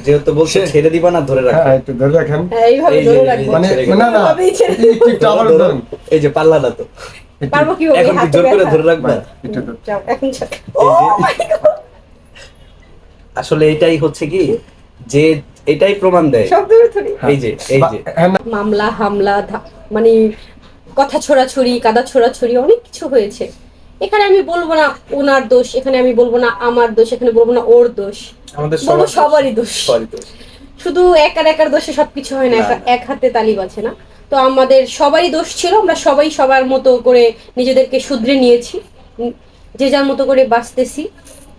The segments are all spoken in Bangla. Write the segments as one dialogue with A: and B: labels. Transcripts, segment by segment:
A: যেহেতু বলছে ছেড়ে দিবা না, ধরে রাখো।
B: হ্যাঁ একটু ধরে রাখেন।
C: এইভাবে ধরে রাখবো।
B: মানে না না একটু আবার ধরুন।
A: এই যে পাল্লাটা তো
C: পারবো কি
A: এখন কি জোর করে ধরে রাখবা?
B: একটু ধরুন।
C: যাও এখন ছাড়।
A: এই যে আসলে এটাই হচ্ছে কি, যে এটাই প্রমাণ দেয়।
C: সব দূরে ধরি।
A: এই যে
B: হ্যাঁ না,
C: মামলা হামলা মানে কথা ছোড়াছড়ি, কাদা ছোড়াছড়ি, অনেক কিছু হয়েছে। এখানে আমি বলবো না ওনার দোষ, এখানে আমি বলবো না আমার দোষ, এখানে বলবো না ওর দোষ,
A: আমাদের
C: বলবো সবারই দোষ।
A: সবারই দোষ।
C: শুধু একার দোষে সবকিছু হয় না,
A: না, না।
C: এক হাতে তালি বাজে না। তো আমাদের সবারই দোষ ছিল, আমরা সবাই সবার মতো করে নিজেদেরকে শুধরে নিয়েছি, যে যার মতো করে বাঁচতেছি।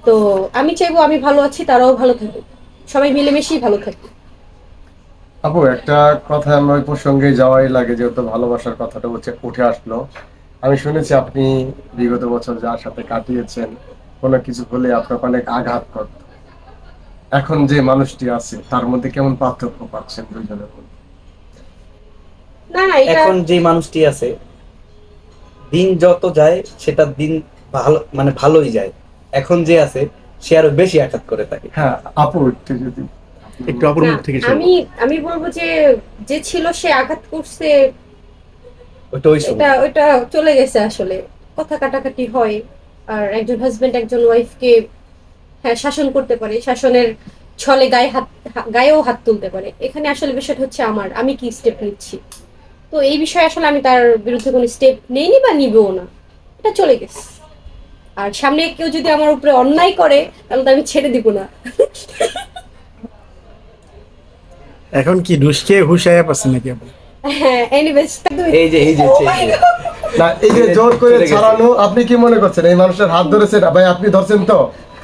C: তো আমি চাইবো আমি ভালো আছি, তারাও ভালো থাকুক, সবাই মিলেমিশেই ভালো থাকি।
B: আপু একটা কথা আমার ওই প্রসঙ্গে যাওয়াই লাগে, যেহেতু ভালোবাসার কথাটা উঠে আসলো। আমি শুনেছি আপনি বিগত বছর যার সাথে কাটিয়েছেন, কোনো কিছু হলে আপনার অনেক আঘাত করত। এখন যে মানুষটি আছে তার মধ্যে কেমন পার্থক্য পাচ্ছেন দুইজনের মধ্যে?
C: না না, এটা
A: এখন যে মানুষটি আছে, দিন যত যায় সেটা দিন ভালো, মানে ভালোই যায়। এখন যে আছে সে আরো বেশি আঘাত করে থাকে।
B: হ্যাঁ আপু একটু যদি
D: একটু অপর মুখ থেকে শুনবো।
C: আমি বলবো যে যে ছিল সে আঘাত করছে,
A: ওটা ওই সময়।
C: ওটা চলে গেছে। আসলে কথা কাটাকাটি হয়, আর একজন হাজবেন্ড একজন ওয়াইফকে হ্যাঁ শাসন করতে পারে, শাসনের ছলে গায়েও হাত তুলতে পারে। এখানে আসলে বিষয়টা হচ্ছে আমি কি স্টেপ নিচ্ছি। তো এই বিষয়ে আসলে আমি তার বিরুদ্ধে কোনো স্টেপ নেইনি বা নিবও না, এটা চলে গেছে। আর সামনে কেউ যদি আমার উপরে অন্যায় করে তাহলে তো আমি ছেড়ে দিব না।
D: এখন কি ঢুস খেয়ে হুশাইয়া পাচ্ছেন নাকি আপনি?
C: হ্যাঁ এনিওয়েজ,
A: এই যে
B: না, এই যে জোর করে
A: চলে গেছে।
B: ছাড়ানো, আপনি কি মনে করছেন এই মানুষের হাত ধরেছেন? ভাই আপনি ধরছেন তো,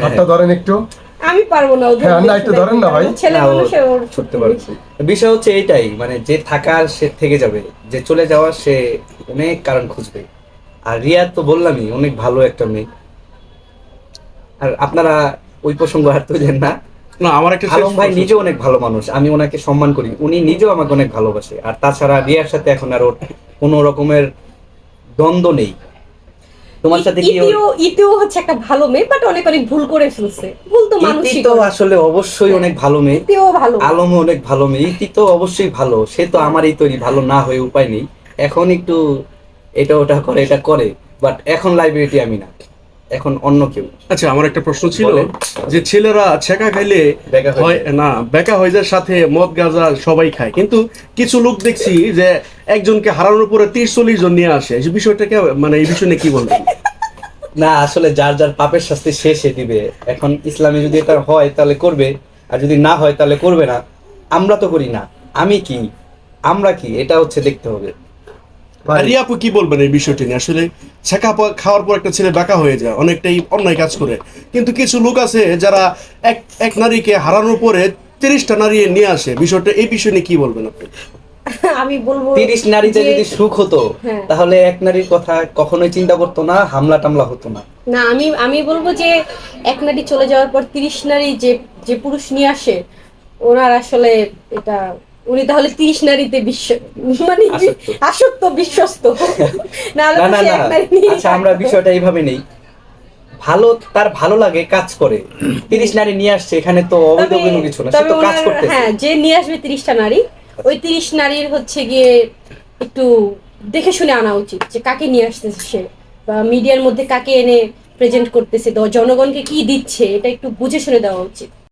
B: হাতটা ধরেন একটু।
C: আমি পারবো না ওদের
B: হ্যাঁ, না, একটু ধরেন না ভাই।
C: ছেলে
A: না,
C: মানুষে ওর
A: ছুটতে পারছি। বিষয় হচ্ছে এইটাই, মানে যে থাকার সে থেকে যাবে, যে চলে যাওয়ার সে অনেক কারণ খুঁজবে। আর রিয়া তো বললামই অনেক ভালো একটা মেয়ে। আর আপনারা ওই প্রসঙ্গ আর তুলেন না।
D: না, আমার একটা শেষ
A: আলম ভাই
D: প্রশ্ন।
A: নিজেও অনেক ভালো মানুষ, আমি ওনাকে সম্মান করি, উনি নিজেও আমাকে অনেক ভালোবাসে। আর তাছাড়া রিয়ার সাথে এখন আর ওর কোনো রকমের দ্বন্দ্ব নেই। তোমার সাথে কি
C: ইতিও হচ্ছে একটা ভালো মেয়ে, বাট অনেক ভুল করে ফেলছে। ভুল তো
A: ইতি
C: মানুষই
A: তো
C: করে।
A: আসলে অবশ্যই অনেক ভালো মেয়ে,
C: ইতিও ভালো।
A: আলমও অনেক ভালো মেয়ে, ইতি তো অবশ্যই ভালো। সে তো আমারই তৈরি, ভালো না হয়ে উপায় নেই। এখন একটু এটা ওটা করে, এটা করে, বাট এখন লাইব্রেরিটি আমি না, এখন অন্য কেউ।
D: আচ্ছা, আমার একটা প্রশ্ন ছিল
A: বলেন।
D: যে ছেলেরা ছেঁকা খাইলে
A: বেকা হয়ে
D: হয়
A: যায়।
D: না, বেকা হয়ে যায়, সাথে মদ গাঁজা সবাই খায়, কিন্তু কিছু লোক দেখছি যে একজনকে হারানোর পরে 30-40 জন নিয়ে আসে। এই বিষয়টাকে মানে এই বিষয়ে কি বলবেন?
A: না, আসলে যার যার পাপের শাস্তি সে দিবে। এখন ইসলামে যদি এটা হয় তাহলে করবে, আর যদি না হয় তাহলে করবে না। আমরা তো করি না, আমি কি, আমরা কি, এটা হচ্ছে দেখতে হবে।
D: আর রিয়া আপু কি বলবেন এই বিষয়টি নিয়ে? আসলে ছেঁকা খাওয়ার পর একটা ছেলে বেকা হয়ে যায়, অনেকটাই অন্যায় কাজ করে, কিন্তু কিছু লোক আছে যারা এক নারীকে হারানোর পরে 30টা নারী নিয়ে আসে। বিষয়টা এই বিষয় নিয়ে কি বলবেন আপনি?
C: আমি বলবো
A: 30 নারীতে
C: যে-
A: যদি সুখ হতো
C: হ্যাঁ।
A: তাহলে এক নারীর কথা কখনোই চিন্তা করতো না, হামলা টামলা হতো না।
C: না, আমি বলবো যে এক নারী চলে যাওয়ার পর 30 নারী যে পুরুষ নিয়ে আসে, ওনার আসলে এটা, উনি তাহলে 30 নারীতে মানে
A: আসক্ত।
C: আসক্ত, বিশ্বস্ত। নাহলে
A: না
C: তো
A: না
C: সে
A: না,
C: এক নারী নিয়েই
A: আচ্ছা আমরা
C: থাকতো।
A: বিষয়টা এইভাবে নেই। ভালো, তার ভালো লাগে, কাজ করে। 30 নারী নিয়ে আসছে, এখানে তো অবৈধ
C: তবে-
A: কোনো কিছু না, সে
C: তবে
A: তো কাজ
C: ওনার-
A: করতেছে।
C: হ্যাঁ, যে নিয়ে আসবে 30টা নারী, ওই 30 নারীর হচ্ছে গিয়ে একটু দেখে শুনে আনা উচিত যে কাকে নিয়ে আসতেছে সে, বা মিডিয়ার মধ্যে কাকে এনে প্রেজেন্ট করতেছে, জনগণকে কি দিচ্ছে, এটা একটু বুঝে শুনে দেওয়া উচিত।